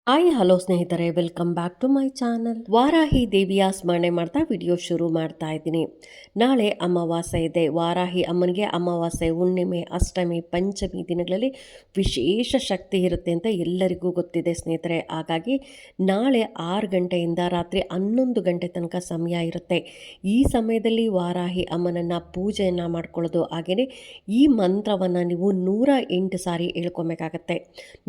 Hi hello ಸ್ನೇಹಿತರೆ, welcome back to my channel. Varahi ದೇವಿಯ ಸ್ಮರಣೆ ಮಾಡ್ತಾ ವಿಡಿಯೋ ಶುರು ಮಾಡ್ತಾ ಇದ್ದೀನಿ. ನಾಳೆ ಅಮಾವಾಸ್ಯೆ ಇದೆ. ವಾರಾಹಿ ಅಮ್ಮನಿಗೆ ಅಮಾವಾಸ್ಯೆ, ಹುಣ್ಣಿಮೆ, ಅಷ್ಟಮಿ, ಪಂಚಮಿ ದಿನಗಳಲ್ಲಿ ವಿಶೇಷ ಶಕ್ತಿ ಇರುತ್ತೆ ಅಂತ ಎಲ್ಲರಿಗೂ ಗೊತ್ತಿದೆ ಸ್ನೇಹಿತರೆ. ಹಾಗಾಗಿ ನಾಳೆ 6 ಗಂಟೆಯಿಂದ ರಾತ್ರಿ 11 ಗಂಟೆ ತನಕ ಸಮಯ ಇರುತ್ತೆ. ಈ ಸಮಯದಲ್ಲಿ ವಾರಾಹಿ ಅಮ್ಮನನ್ನು ಪೂಜೆಯನ್ನು ಮಾಡ್ಕೊಳ್ಳೋದು, ಹಾಗೆಯೇ ಈ ಮಂತ್ರವನ್ನು ನೀವು 108 ಸಾರಿ ಹೇಳ್ಕೊಬೇಕಾಗತ್ತೆ.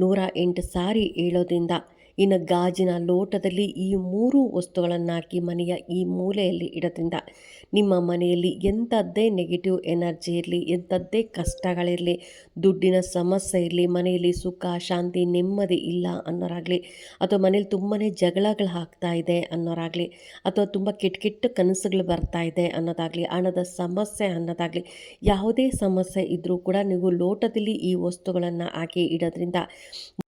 108 ಸಾರಿ ಹೇಳೋದ್ರಿಂದ ಇನ್ನು ಗಾಜಿನ ಲೋಟದಲ್ಲಿ ಈ 3 ವಸ್ತುಗಳನ್ನು ಹಾಕಿ ಮನೆಯ ಈ ಮೂಲೆಯಲ್ಲಿ ಇಡೋದ್ರಿಂದ ನಿಮ್ಮ ಮನೆಯಲ್ಲಿ ಎಂಥದ್ದೇ ನೆಗೆಟಿವ್ ಎನರ್ಜಿ ಇರಲಿ, ಎಂಥದ್ದೇ ಕಷ್ಟಗಳಿರಲಿ, ದುಡ್ಡಿನ ಸಮಸ್ಯೆ ಇರಲಿ, ಮನೆಯಲ್ಲಿ ಸುಖ ಶಾಂತಿ ನೆಮ್ಮದಿ ಇಲ್ಲ ಅನ್ನೋರಾಗಲಿ, ಅಥವಾ ಮನೇಲಿ ತುಂಬಾ ಜಗಳಗಳು ಆಗ್ತಾ ಇದೆ ಅನ್ನೋರಾಗಲಿ, ಅಥವಾ ತುಂಬ ಕೆಟ್ಟ ಕೆಟ್ಟ ಕನಸುಗಳು ಬರ್ತಾ ಇದೆ ಅನ್ನೋದಾಗಲಿ, ಹಣದ ಸಮಸ್ಯೆ ಅನ್ನೋದಾಗಲಿ, ಯಾವುದೇ ಸಮಸ್ಯೆ ಇದ್ದರೂ ಕೂಡ ನೀವು ಲೋಟದಲ್ಲಿ ಈ ವಸ್ತುಗಳನ್ನು ಹಾಕಿ ಇಡೋದ್ರಿಂದ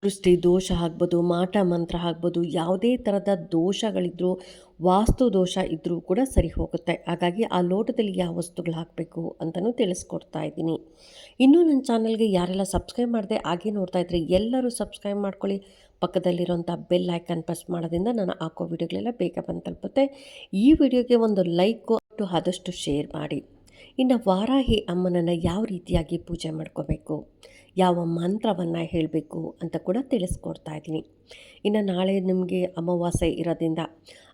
ದೃಷ್ಟಿ ದೋಷ ಆಗ್ಬೋದು, ಮಾಟ ಮಂತ್ರ ಆಗ್ಬೋದು, ಯಾವುದೇ ಥರದ ದೋಷಗಳಿದ್ರೂ, ವಾಸ್ತು ದೋಷ ಇದ್ದರೂ ಕೂಡ ಸರಿ ಹೋಗುತ್ತೆ. ಹಾಗಾಗಿ ಆ ಲೋಟದಲ್ಲಿ ಯಾವ ವಸ್ತುಗಳು ಹಾಕಬೇಕು ಅಂತಲೂ ತಿಳಿಸ್ಕೊಡ್ತಾ ಇದ್ದೀನಿ. ಇನ್ನೂ ನನ್ನ ಚಾನಲ್ಗೆ ಯಾರೆಲ್ಲ ಸಬ್ಸ್ಕ್ರೈಬ್ ಮಾಡಿದೆ ಹಾಗೆ ನೋಡ್ತಾ ಇದ್ರಿ, ಎಲ್ಲರೂ ಸಬ್ಸ್ಕ್ರೈಬ್ ಮಾಡ್ಕೊಳ್ಳಿ. ಪಕ್ಕದಲ್ಲಿರೋಂಥ ಬೆಲ್ ಐಕನ್ ಪ್ರೆಸ್ ಮಾಡೋದ್ರಿಂದ ನಾನು ಹಾಕೋ ವಿಡಿಯೋಗಳೆಲ್ಲ ಬೇಗ ಬಂದು ತಲುಪುತ್ತೆ. ಈ ವಿಡಿಯೋಗೆ ಒಂದು ಲೈಕು ಆದಷ್ಟು ಶೇರ್ ಮಾಡಿ. ಇನ್ನು ವಾರಾಹಿ ಅಮ್ಮನನ್ನು ಯಾವ ರೀತಿಯಾಗಿ ಪೂಜೆ ಮಾಡ್ಕೋಬೇಕು, ಯಾವ ಮಂತ್ರವನ್ನು ಹೇಳಬೇಕು ಅಂತ ಕೂಡ ತಿಳಿಸ್ಕೊಡ್ತಾ ಇದ್ದೀನಿ. ಇನ್ನು ನಾಳೆ ನಿಮಗೆ ಅಮಾವಾಸ್ಯೆ ಇರೋದ್ರಿಂದ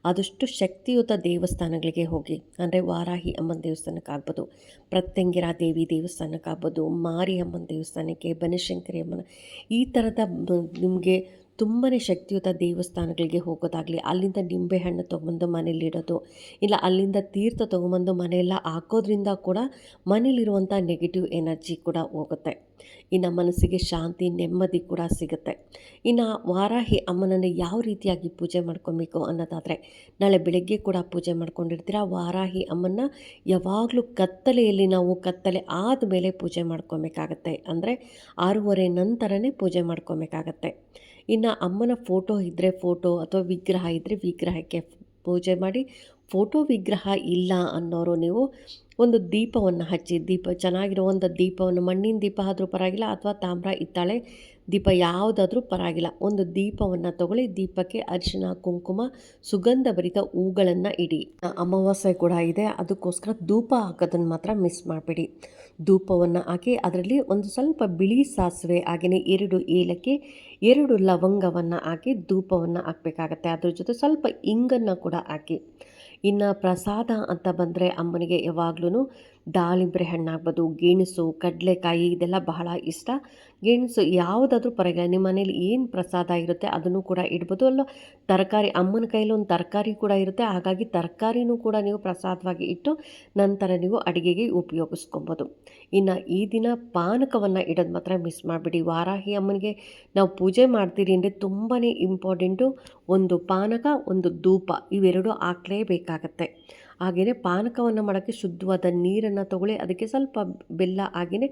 ಆದಷ್ಟು ಶಕ್ತಿಯುತ ದೇವಸ್ಥಾನಗಳಿಗೆ ಹೋಗಿ, ಅಂದರೆ ವಾರಾಹಿ ಅಮ್ಮನ ದೇವಸ್ಥಾನಕ್ಕಾಗ್ಬೋದು, ಪ್ರತ್ಯಂಗಿರ ದೇವಿ ದೇವಸ್ಥಾನಕ್ಕಾಗ್ಬೋದು, ಮಾರಿ ಅಮ್ಮನ ದೇವಸ್ಥಾನಕ್ಕೆ, ಬನಶಂಕರಿ ಅಮ್ಮನ, ಈ ಥರದ ನಿಮಗೆ ತುಂಬಾ ಶಕ್ತಿಯುತ ದೇವಸ್ಥಾನಗಳಿಗೆ ಹೋಗೋದಾಗಲಿ, ಅಲ್ಲಿಂದ ನಿಂಬೆಹಣ್ಣು ತೊಗೊಂಬಂದು ಮನೇಲಿಡೋದು, ಇಲ್ಲ ಅಲ್ಲಿಂದ ತೀರ್ಥ ತೊಗೊಂಬಂದು ಮನೆಯೆಲ್ಲ ಹಾಕೋದ್ರಿಂದ ಕೂಡ ಮನೇಲಿರುವಂಥ ನೆಗೆಟಿವ್ ಎನರ್ಜಿ ಕೂಡ ಹೋಗುತ್ತೆ. ಇನ್ನು ಮನಸ್ಸಿಗೆ ಶಾಂತಿ ನೆಮ್ಮದಿ ಕೂಡ ಸಿಗುತ್ತೆ. ಇನ್ನು ವಾರಾಹಿ ಅಮ್ಮನನ್ನು ಯಾವ ರೀತಿಯಾಗಿ ಪೂಜೆ ಮಾಡ್ಕೊಬೇಕು ಅನ್ನೋದಾದರೆ, ನಾಳೆ ಬೆಳಗ್ಗೆ ಕೂಡ ಪೂಜೆ ಮಾಡ್ಕೊಂಡಿರ್ತೀರ. ವಾರಾಹಿ ಅಮ್ಮನ ಯಾವಾಗಲೂ ಕತ್ತಲೆಯಲ್ಲಿ, ನಾವು ಕತ್ತಲೆ ಆದಮೇಲೆ ಪೂಜೆ ಮಾಡ್ಕೊಬೇಕಾಗತ್ತೆ. ಅಂದರೆ 6:30 ನಂತರನೇ ಪೂಜೆ ಮಾಡ್ಕೊಬೇಕಾಗತ್ತೆ. ಇನ್ನು ಅಮ್ಮನ ಫೋಟೋ ಇದ್ದರೆ ಫೋಟೋ, ಅಥವಾ ವಿಗ್ರಹ ಇದ್ದರೆ ವಿಗ್ರಹಕ್ಕೆ ಪೂಜೆ ಮಾಡಿ. ಫೋಟೋ ವಿಗ್ರಹ ಇಲ್ಲ ಅನ್ನೋರು ನೀವು ಒಂದು ದೀಪವನ್ನು ಹಚ್ಚಿ, ಚೆನ್ನಾಗಿರೋ ಒಂದು ದೀಪವನ್ನು, ಮಣ್ಣಿನ ದೀಪ ಆದರೂ ಪರವಾಗಿಲ್ಲ, ಅಥವಾ ತಾಮ್ರ ಹಿತ್ತಾಳೆ ದೀಪ ಯಾವುದಾದ್ರೂ ಪರವಾಗಿಲ್ಲ, ಒಂದು ದೀಪವನ್ನು ತಗೊಳ್ಳಿ. ದೀಪಕ್ಕೆ ಅರಿಶಿನ ಕುಂಕುಮ ಸುಗಂಧಭರಿತ ಹೂಗಳನ್ನು ಇಡಿ. ಅಮಾವಾಸ್ಯೆ ಕೂಡ ಇದೆ, ಅದಕ್ಕೋಸ್ಕರ ಧೂಪ ಹಾಕೋದನ್ನು ಮಾತ್ರ ಮಿಸ್ ಮಾಡಬೇಡಿ. ಧೂಪವನ್ನು ಹಾಕಿ ಅದರಲ್ಲಿ ಒಂದು ಸ್ವಲ್ಪ ಬಿಳಿ ಸಾಸಿವೆ, ಹಾಗೆಯೇ 2 ಏಲಕ್ಕಿ, 2 ಲವಂಗವನ್ನು ಹಾಕಿ ಧೂಪವನ್ನು ಹಾಕಬೇಕಾಗತ್ತೆ. ಅದ್ರ ಜೊತೆ ಸ್ವಲ್ಪ ಇಂಗನ್ನು ಕೂಡ ಹಾಕಿ. ಇನ್ನು ಪ್ರಸಾದ ಅಂತ ಬಂದರೆ ಅಮ್ಮನಿಗೆ ಯಾವಾಗ್ಲೂ ದಾಳಿಂಬೆ ಹಣ್ಣಾಗ್ಬೋದು, ಗೆಣಸು, ಕಡಲೆಕಾಯಿ ಇದೆಲ್ಲ ಬಹಳ ಇಷ್ಟ. ಗೆಣಸು ಯಾವುದಾದ್ರೂ ಪರವಾಗಿಲ್ಲ, ನಿಮ್ಮ ಮನೇಲಿ ಏನು ಪ್ರಸಾದ ಇರುತ್ತೆ ಅದನ್ನು ಕೂಡ ಇಡ್ಬೋದು. ಅಲ್ಲ ತರಕಾರಿ, ಅಮ್ಮನ ಕೈಯಲ್ಲಿ ಒಂದು ತರಕಾರಿ ಕೂಡ ಇರುತ್ತೆ, ಹಾಗಾಗಿ ತರಕಾರಿನೂ ಕೂಡ ನೀವು ಪ್ರಸಾದವಾಗಿ ಇಟ್ಟು ನಂತರ ನೀವು ಅಡುಗೆಗೆ ಉಪಯೋಗಿಸ್ಕೊಬೋದು. ಇನ್ನು ಈ ದಿನ ಪಾನಕವನ್ನು ಇಡೋದು ಮಾತ್ರ ಮಿಸ್ ಮಾಡಿಬಿಡಿ. ವಾರಾಹಿ ಅಮ್ಮನಿಗೆ ನಾವು ಪೂಜೆ ಮಾಡ್ತೀರಿ ಅಂದರೆ ತುಂಬಾ ಇಂಪಾರ್ಟೆಂಟು, ಒಂದು ಪಾನಕ, ಒಂದು ಧೂಪ, ಇವೆರಡು ಹಾಕಲೇಬೇಕಾಗತ್ತೆ. ಹಾಗೆಯೇ ಪಾನಕವನ್ನು ಮಾಡೋಕ್ಕೆ ಶುದ್ಧವಾದ ನೀರನ್ನು ತಗೊಳ್ಳಿ, ಅದಕ್ಕೆ ಸ್ವಲ್ಪ ಬೆಲ್ಲ, ಹಾಗೆಯೇ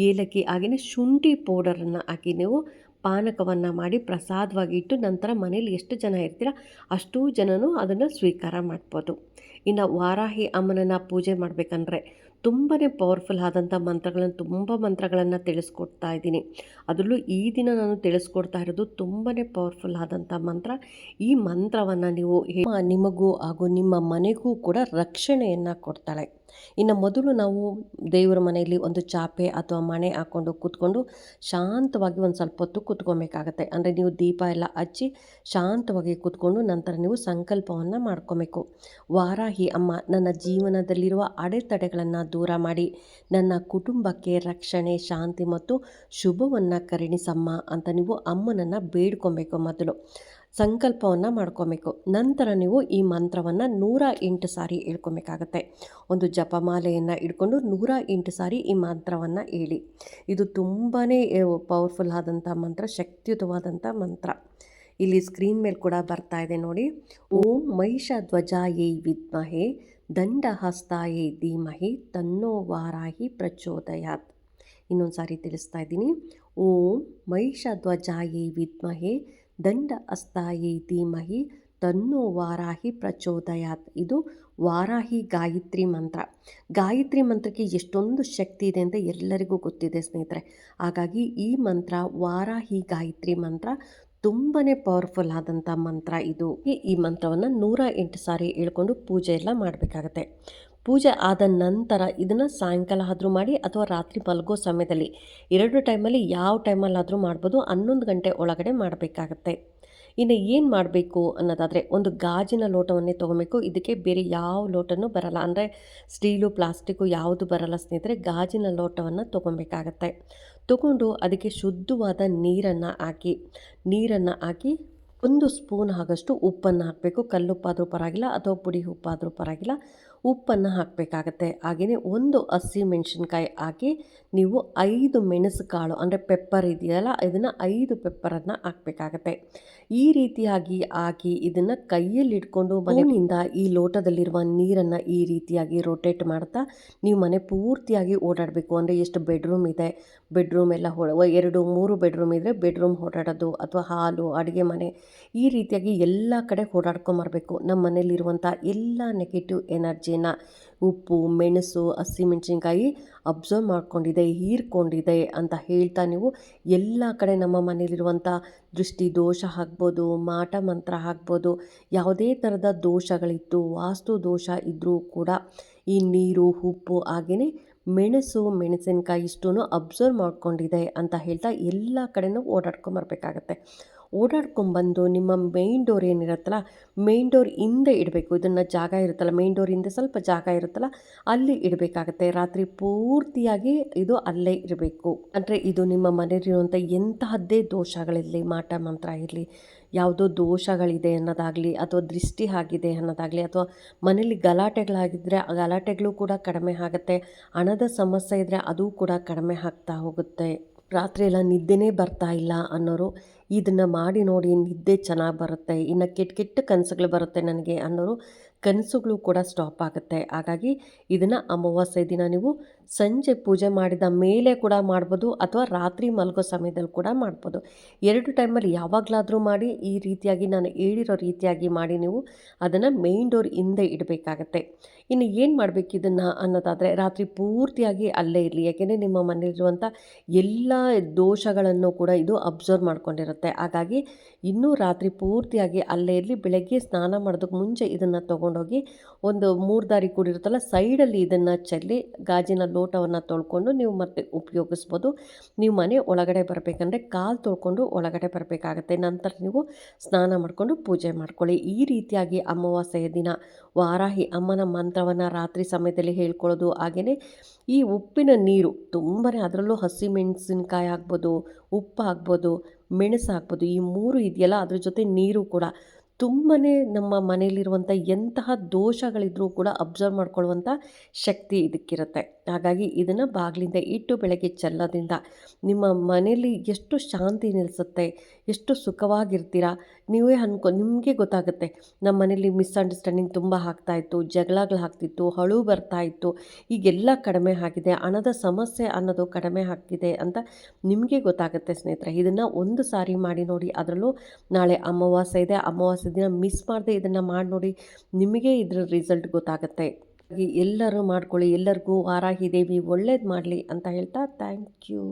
ಏಲಕ್ಕಿ, ಹಾಗೆಯೇ ಶುಂಠಿ ಪೌಡರನ್ನು ಹಾಕಿ ನೀವು ಪಾನಕವನ್ನು ಮಾಡಿ ಪ್ರಸಾದವಾಗಿ ಇಟ್ಟು ನಂತರ ಮನೇಲಿ ಎಷ್ಟು ಜನ ಇರ್ತೀರ ಅಷ್ಟೂ ಜನನೂ ಅದನ್ನು ಸ್ವೀಕಾರ ಮಾಡ್ಬೋದು. ಇನ್ನು ವಾರಾಹಿ ಅಮ್ಮನನ್ನು ಪೂಜೆ ಮಾಡಬೇಕಂದ್ರೆ ತುಂಬಾ ಪವರ್ಫುಲ್ ಆದಂಥ ತುಂಬ ಮಂತ್ರಗಳನ್ನು ತಿಳಿಸ್ಕೊಡ್ತಾ ಇದ್ದೀನಿ. ಅದರಲ್ಲೂ ಈ ದಿನ ನಾನು ತಿಳಿಸ್ಕೊಡ್ತಾ ಇರೋದು ತುಂಬಾ ಪವರ್ಫುಲ್ ಆದಂಥ ಮಂತ್ರ. ಈ ಮಂತ್ರವನ್ನು ನೀವು ನಿಮಗೂ ಹಾಗೂ ನಿಮ್ಮ ಮನೆಗೂ ಕೂಡ ರಕ್ಷಣೆಯನ್ನು ಕೊಡ್ತಾಳೆ. ಇನ್ನು ಮೊದಲು ನಾವು ದೇವರ ಮನೆಯಲ್ಲಿ ಒಂದು ಚಾಪೆ ಅಥವಾ ಮಣೆ ಹಾಕ್ಕೊಂಡು ಕೂತ್ಕೊಂಡು ಶಾಂತವಾಗಿ ಒಂದು ಸ್ವಲ್ಪ ಹೊತ್ತು ಕೂತ್ಕೊಬೇಕಾಗತ್ತೆ. ಅಂದರೆ ನೀವು ದೀಪ ಎಲ್ಲ ಹಚ್ಚಿ ಶಾಂತವಾಗಿ ಕೂತ್ಕೊಂಡು ನಂತರ ನೀವು ಸಂಕಲ್ಪವನ್ನು ಮಾಡ್ಕೊಬೇಕು. ವಾರಾಹಿ ಅಮ್ಮ, ನನ್ನ ಜೀವನದಲ್ಲಿರುವ ಅಡೆತಡೆಗಳನ್ನು ದೂರ ಮಾಡಿ ನನ್ನ ಕುಟುಂಬಕ್ಕೆ ರಕ್ಷಣೆ, ಶಾಂತಿ ಮತ್ತು ಶುಭವನ್ನು ಕರುಣಿಸಮ್ಮ ಅಂತ ನೀವು ಅಮ್ಮನನ್ನು ಬೇಡ್ಕೊಬೇಕು. ಮೊದಲು ಸಂಕಲ್ಪವನ್ನು ಮಾಡ್ಕೊಬೇಕು. ನಂತರ ನೀವು ಈ ಮಂತ್ರವನ್ನು 108 ಸಾರಿ ಹೇಳ್ಕೊಬೇಕಾಗತ್ತೆ. ಒಂದು ಜಪಮಾಲೆಯನ್ನು ಇಟ್ಕೊಂಡು 108 ಸಾರಿ ಈ ಮಂತ್ರವನ್ನು ಹೇಳಿ. ಇದು ತುಂಬಾ ಪವರ್ಫುಲ್ ಆದಂಥ ಮಂತ್ರ, ಶಕ್ತಿಯುತವಾದಂಥ ಮಂತ್ರ. ಇಲ್ಲಿ ಸ್ಕ್ರೀನ್ ಮೇಲೆ ಕೂಡ ಬರ್ತಾ ಇದೆ ನೋಡಿ. ಓಂ ಮಹಿಷಧ್ವಜಾಯೈ ವಿದ್ಮಹೇ ದಂಡಹಸ್ತಾಯೈ ಧೀಮಹಿ ತನ್ನೋ ವಾರಾಹಿ ಪ್ರಚೋದಯಾತ್. ಇನ್ನೊಂದು ಸಾರಿ ತಿಳಿಸ್ತಾ ಇದ್ದೀನಿ. ಓಂ ಮಹಿಷಧ್ವಜಾಯೈ ವಿದ್ಮಹೇ ದಂಡಹಸ್ತಾಯೈ ಧೀಮಹಿ ತನ್ನೋ ವಾರಾಹಿ ಪ್ರಚೋದಯಾತ್. ಇದು ವಾರಾಹಿ ಗಾಯತ್ರಿ ಮಂತ್ರ. ಗಾಯತ್ರಿ ಮಂತ್ರಕ್ಕೆ ಎಷ್ಟೊಂದು ಶಕ್ತಿ ಇದೆ ಅಂತ ಎಲ್ಲರಿಗೂ ಗೊತ್ತಿದೆ ಸ್ನೇಹಿತರೆ. ಹಾಗಾಗಿ ಈ ಮಂತ್ರ, ವಾರಾಹಿ ಗಾಯತ್ರಿ ಮಂತ್ರ ತುಂಬಾ ಪವರ್ಫುಲ್ ಆದಂಥ ಮಂತ್ರ ಇದು. ಈ ಮಂತ್ರವನ್ನು 108 ಸಾರಿ ಹೇಳ್ಕೊಂಡು ಪೂಜೆ ಎಲ್ಲ ಮಾಡಬೇಕಾಗತ್ತೆ. ಪೂಜೆ ಆದ ನಂತರ ಇದನ್ನು ಸಾಯಂಕಾಲ ಆದರೂ ಮಾಡಿ ಅಥವಾ ರಾತ್ರಿ ಮಲಗೋ ಸಮಯದಲ್ಲಿ 2 ಟೈಮಲ್ಲಿ ಯಾವ ಟೈಮಲ್ಲಾದರೂ ಮಾಡ್ಬೋದು. 11 ಗಂಟೆ ಒಳಗಡೆ ಮಾಡಬೇಕಾಗತ್ತೆ. ಇನ್ನು ಏನು ಮಾಡಬೇಕು ಅನ್ನೋದಾದರೆ ಒಂದು ಗಾಜಿನ ಲೋಟವನ್ನೇ ತೊಗೊಬೇಕು. ಇದಕ್ಕೆ ಬೇರೆ ಯಾವ ಲೋಟನೂ ಬರಲ್ಲ, ಅಂದರೆ ಸ್ಟೀಲು ಪ್ಲಾಸ್ಟಿಕ್ಕು ಯಾವುದು ಬರಲ್ಲ ಸ್ನೇಹಿತರೆ. ಗಾಜಿನ ಲೋಟವನ್ನು ತೊಗೊಬೇಕಾಗತ್ತೆ. ತೊಗೊಂಡು ಅದಕ್ಕೆ ಶುದ್ಧವಾದ ನೀರನ್ನು ಹಾಕಿ 1 ಸ್ಪೂನ್ ಆಗಷ್ಟು ಉಪ್ಪನ್ನು ಹಾಕಬೇಕು. ಕಲ್ಲುಪ್ಪಾದರೂ ಪರವಾಗಿಲ್ಲ ಅಥವಾ ಪುಡಿ ಉಪ್ಪಾದರೂ ಪರವಾಗಿಲ್ಲ, ಉಪ್ಪನ್ನು ಹಾಕಬೇಕಾಗತ್ತೆ. ಹಾಗೆಯೇ 1 ಹಸಿಮೆಣಸಿನ್ಕಾಯಿ ಹಾಕಿ ನೀವು 5 ಮೆಣಸು ಕಾಳು ಅಂದರೆ ಪೆಪ್ಪರ್ ಇದೆಯಲ್ಲ, ಇದನ್ನು 5 ಪೆಪ್ಪರನ್ನು ಹಾಕಬೇಕಾಗತ್ತೆ. ಈ ರೀತಿಯಾಗಿ ಹಾಕಿ ಇದನ್ನು ಕೈಯಲ್ಲಿ ಇಟ್ಕೊಂಡು ಮನೆಯಿಂದ ಈ ಲೋಟದಲ್ಲಿರುವ ನೀರನ್ನು ಈ ರೀತಿಯಾಗಿ ರೊಟೇಟ್ ಮಾಡ್ತಾ ನೀವು ಮನೆ ಪೂರ್ತಿಯಾಗಿ ಓಡಾಡಬೇಕು. ಅಂದರೆ ಎಷ್ಟು ಬೆಡ್ರೂಮ್ ಇದೆ, ಬೆಡ್ರೂಮ್ ಎಲ್ಲ 2-3 ಬೆಡ್ರೂಮ್ ಇದ್ದರೆ ಬೆಡ್ರೂಮ್ ಓಡಾಡೋದು, ಅಥವಾ ಹಾಲು, ಅಡುಗೆ ಮನೆ, ಈ ರೀತಿಯಾಗಿ ಎಲ್ಲ ಕಡೆ ಓಡಾಡ್ಕೊಂಬರ್ಬೇಕು. ನಮ್ಮ ಮನೇಲಿರುವಂಥ ಎಲ್ಲ ನೆಗೆಟಿವ್ ಎನರ್ಜಿನ ಉಪ್ಪು, ಮೆಣಸು, ಹಸಿಮೆಣಸಿನ್ಕಾಯಿ ಅಬ್ಸರ್ವ್ ಮಾಡ್ಕೊಂಡಿದೆ, ಹೀರ್ಕೊಂಡಿದೆ ಅಂತ ಹೇಳ್ತಾ ನೀವು ಎಲ್ಲ ಕಡೆ ನಮ್ಮ ಮನೇಲಿರುವಂಥ ದೃಷ್ಟಿ ದೋಷ ಆಗ್ಬೋದು, ಮಾಟ ಮಂತ್ರ ಆಗ್ಬೋದು, ಯಾವುದೇ ಥರದ ದೋಷಗಳಿತ್ತು, ವಾಸ್ತು ದೋಷ ಇದ್ದರೂ ಕೂಡ ಈ ನೀರು, ಉಪ್ಪು ಹಾಗೆಯೇ ಮೆಣಸು, ಮೆಣಸಿನ್ಕಾಯಿ ಇಷ್ಟೂ ಅಬ್ಸರ್ವ್ ಮಾಡ್ಕೊಂಡಿದೆ ಅಂತ ಹೇಳ್ತಾ ಎಲ್ಲ ಕಡೆನೂ ಓಡಾಡ್ಕೊಂಬರ್ಬೇಕಾಗತ್ತೆ. ಓಡಾಡ್ಕೊಂಬಂದು ನಿಮ್ಮ ಮೇಯ್ನ್ ಡೋರ್ ಏನಿರುತ್ತಲ್ಲ, ಮೇಯ್ನ್ ಡೋರ್ ಹಿಂದೆ ಇಡಬೇಕು. ಇದನ್ನು ಜಾಗ ಇರುತ್ತಲ್ಲ, ಮೇಯ್ನ್ ಡೋರ್ ಹಿಂದೆ ಸ್ವಲ್ಪ ಜಾಗ ಇರುತ್ತಲ್ಲ, ಅಲ್ಲಿ ಇಡಬೇಕಾಗತ್ತೆ. ರಾತ್ರಿ ಪೂರ್ತಿಯಾಗಿ ಇದು ಅಲ್ಲೇ ಇರಬೇಕು. ಅಂದರೆ ಇದು ನಿಮ್ಮ ಮನೆಯಲ್ಲಿರುವಂಥ ಎಂತಹದ್ದೇ ದೋಷಗಳಿರಲಿ, ಮಾಟ ಮಂತ್ರ ಇರಲಿ, ಯಾವುದೋ ದೋಷಗಳಿದೆ ಅನ್ನೋದಾಗಲಿ, ಅಥವಾ ದೃಷ್ಟಿ ಆಗಿದೆ ಅನ್ನೋದಾಗಲಿ, ಅಥವಾ ಮನೇಲಿ ಗಲಾಟೆಗಳಾಗಿದ್ದರೆ ಆ ಗಲಾಟೆಗಳು ಕೂಡ ಕಡಿಮೆ ಆಗುತ್ತೆ. ಹಣದ ಸಮಸ್ಯೆ ಇದ್ದರೆ ಅದು ಕೂಡ ಕಡಿಮೆ ಆಗ್ತಾ ಹೋಗುತ್ತೆ. ರಾತ್ರಿ ಎಲ್ಲ ನಿದ್ದೆನೇ ಬರ್ತಾ ಇಲ್ಲ ಅನ್ನೋರು ಇದನ್ನು ಮಾಡಿ ನೋಡಿ, ನಿದ್ದೆ ಚೆನ್ನಾಗಿ ಬರುತ್ತೆ. ಇನ್ನು ಕೆಟ್ಟ ಕನಸುಗಳು ಬರುತ್ತೆ ನನಗೆ ಅನ್ನೋರು ಕನಸುಗಳು ಕೂಡ ಸ್ಟಾಪ್ ಆಗುತ್ತೆ. ಹಾಗಾಗಿ ಇದನ್ನು ಅಮಾವಾಸ್ಯೆ ದಿನ ನೀವು ಸಂಜೆ ಪೂಜೆ ಮಾಡಿದ ಮೇಲೆ ಕೂಡ ಮಾಡ್ಬೋದು, ಅಥವಾ ರಾತ್ರಿ ಮಲಗೋ ಸಮಯದಲ್ಲಿ ಕೂಡ ಮಾಡ್ಬೋದು. 2 ಟೈಮಲ್ಲಿ ಯಾವಾಗಲಾದರೂ ಮಾಡಿ ಈ ರೀತಿಯಾಗಿ ನಾನು ಹೇಳಿರೋ ರೀತಿಯಾಗಿ ಮಾಡಿ ನೀವು ಅದನ್ನು ಮೇಯ್ನ್ ಡೋರ್ ಹಿಂದೆ ಇಡಬೇಕಾಗತ್ತೆ. ಇನ್ನು ಏನು ಮಾಡಬೇಕು ಇದನ್ನು ಅನ್ನೋದಾದರೆ, ರಾತ್ರಿ ಪೂರ್ತಿಯಾಗಿ ಅಲ್ಲೇ ಇರಲಿ. ಯಾಕೆಂದರೆ ನಿಮ್ಮ ಮನೆಯಲ್ಲಿರುವಂಥ ಎಲ್ಲ ದೋಷಗಳನ್ನು ಕೂಡ ಇದು ಅಬ್ಸರ್ವ್ ಮಾಡ್ಕೊಂಡಿರುತ್ತೆ. ಹಾಗಾಗಿ ಇನ್ನೂ ರಾತ್ರಿ ಪೂರ್ತಿಯಾಗಿ ಅಲ್ಲೇ ಇರಲಿ. ಬೆಳಗ್ಗೆ ಸ್ನಾನ ಮಾಡೋದಕ್ಕೆ ಮುಂಚೆ ಇದನ್ನು ತೊಗೊಂಡೋಗಿ ಒಂದು 3 ದಾರಿ ಕೂಡಿರುತ್ತಲ್ಲ, ಸೈಡಲ್ಲಿ ಇದನ್ನು ಚೆಲ್ಲಿ ಗಾಜಿನ ಲೋಟವನ್ನು ತೊಳ್ಕೊಂಡು ನೀವು ಮತ್ತೆ ಉಪಯೋಗಿಸ್ಬೋದು. ನೀವು ಮನೆ ಒಳಗಡೆ ಬರಬೇಕಂದ್ರೆ ಕಾಲು ತೊಳ್ಕೊಂಡು ಒಳಗಡೆ ಬರಬೇಕಾಗತ್ತೆ. ನಂತರ ನೀವು ಸ್ನಾನ ಮಾಡಿಕೊಂಡು ಪೂಜೆ ಮಾಡ್ಕೊಳ್ಳಿ. ಈ ರೀತಿಯಾಗಿ ಅಮಾವಾಸ್ಯೆಯ ದಿನ ವಾರಾಹಿ ಅಮ್ಮನ ಮಂತ್ರವನ್ನು ರಾತ್ರಿ ಸಮಯದಲ್ಲಿ ಹೇಳ್ಕೊಳ್ಳೋದು. ಹಾಗೆಯೇ ಈ ಉಪ್ಪಿನ ನೀರು ತುಂಬಾ, ಅದರಲ್ಲೂ ಹಸಿಮೆಣಸಿನ್ಕಾಯಿ ಆಗ್ಬೋದು, ಉಪ್ಪು ಆಗ್ಬೋದು, ಮೆಣಸು ಹಾಕ್ಬೋದು, ಈ 3 ಇದೆಯಲ್ಲ, ಅದ್ರ ಜೊತೆ ನೀರು ಕೂಡ ತುಂಬಾ ನಮ್ಮ ಮನೆಯಲ್ಲಿರುವಂಥ ಎಂತಹ ದೋಷಗಳಿದ್ರೂ ಕೂಡ ಅಬ್ಸರ್ವ್ ಮಾಡ್ಕೊಳ್ಳುವಂಥ ಶಕ್ತಿ ಇದಕ್ಕಿರುತ್ತೆ. ಹಾಗಾಗಿ ಇದನ್ನು ಬಾಗಿಲಿಂದ ಇಟ್ಟು ಬೆಳಗ್ಗೆ ಚೆಲ್ಲೋದ್ರಿಂದ ನಿಮ್ಮ ಮನೆಯಲ್ಲಿ ಎಷ್ಟು ಶಾಂತಿ ನೆಲೆಸುತ್ತೆ, ಎಷ್ಟು ಸುಖವಾಗಿರ್ತೀರ ನೀವೇ ನಿಮಗೆ ಗೊತ್ತಾಗುತ್ತೆ. ನಮ್ಮ ಮನೇಲಿ ಮಿಸ್ಅಂಡರ್ಸ್ಟ್ಯಾಂಡಿಂಗ್ ತುಂಬ ಆಗ್ತಾಯಿತ್ತು, ಜಗಳಗಳಾಗ್ತಿತ್ತು, ಅಳು ಬರ್ತಾಯಿತ್ತು, ಈಗೆಲ್ಲ ಕಡಿಮೆ ಆಗಿದೆ, ಹಣದ ಸಮಸ್ಯೆ ಅನ್ನೋದು ಕಡಿಮೆ ಆಗ್ತಿದೆ ಅಂತ ನಿಮಗೆ ಗೊತ್ತಾಗುತ್ತೆ ಸ್ನೇಹಿತರೆ. ಇದನ್ನು 1 ಸಾರಿ ಮಾಡಿ ನೋಡಿ. ಅದರಲ್ಲೂ ನಾಳೆ ಅಮಾವಾಸ್ಯೆ ಇದೆ, ಅಮಾವಾಸ್ಯೆ ದಿನ ಮಿಸ್ ಮಾಡದೆ ಇದನ್ನು ಮಾಡಿ ನೋಡಿ, ನಿಮಗೆ ಇದರ ರಿಸಲ್ಟ್ ಗೊತ್ತಾಗುತ್ತೆ. ಎಲ್ಲರೂ ಮಾಡ್ಕೊಳ್ಳಿ. ಎಲ್ಲರಿಗೂ ವಾರಾಹಿ ದೇವಿ ಒಳ್ಳೇದು ಮಾಡಲಿ ಅಂತ ಹೇಳ್ತಾ ಥ್ಯಾಂಕ್ ಯು.